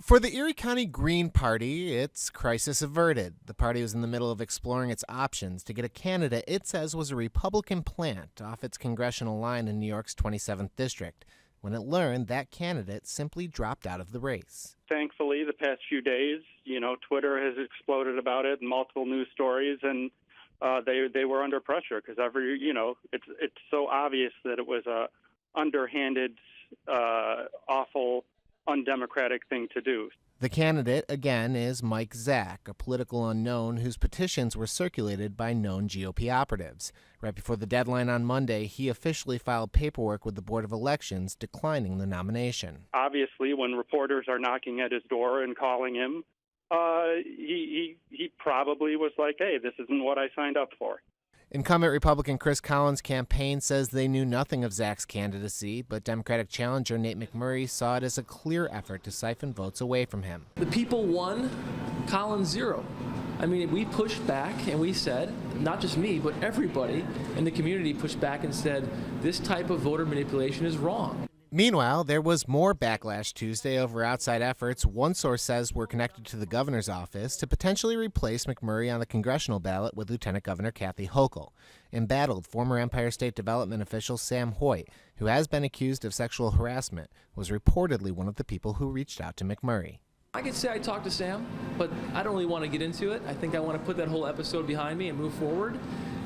For the Erie County Green Party, it's crisis averted. The party was in the middle of exploring its options to get a candidate it says was a Republican plant off its congressional line in New York's 27th district, when it learned that candidate simply dropped out of the race. Thankfully, the past few days, Twitter has exploded about it, multiple news stories, and they were under pressure because it's so obvious that it was a underhanded, awful, undemocratic thing to do. The candidate, again, is Mike Zack, a political unknown whose petitions were circulated by known GOP operatives. Right before the deadline on Monday, he officially filed paperwork with the Board of Elections declining the nomination. Obviously, when reporters are knocking at his door and calling him, he probably was like, hey, this isn't what I signed up for. Incumbent Republican Chris Collins' campaign says they knew nothing of Zack's candidacy, but Democratic challenger Nate McMurray saw it as a clear effort to siphon votes away from him. The people won, Collins zero. I mean, we pushed back and we said, not just me, but everybody in the community pushed back and said, this type of voter manipulation is wrong. Meanwhile, there was more backlash Tuesday over outside efforts one source says were connected to the governor's office to potentially replace McMurray on the congressional ballot with Lieutenant Governor Kathy Hochul. Embattled former Empire State Development official Sam Hoyt, who has been accused of sexual harassment, was reportedly one of the people who reached out to McMurray. I could say I talked to Sam, but I don't really want to get into it. I think I want to put that whole episode behind me and move forward.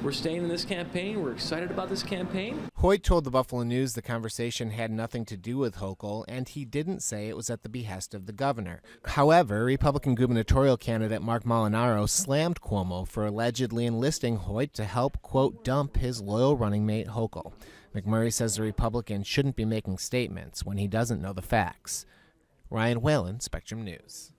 We're staying in this campaign. We're excited about this campaign. Hoyt told the Buffalo News the conversation had nothing to do with Hochul, and he didn't say it was at the behest of the governor. However, Republican gubernatorial candidate Mark Molinaro slammed Cuomo for allegedly enlisting Hoyt to help, quote, dump his loyal running mate Hochul. McMurray says the Republican shouldn't be making statements when he doesn't know the facts. Ryan Whalen, Spectrum News.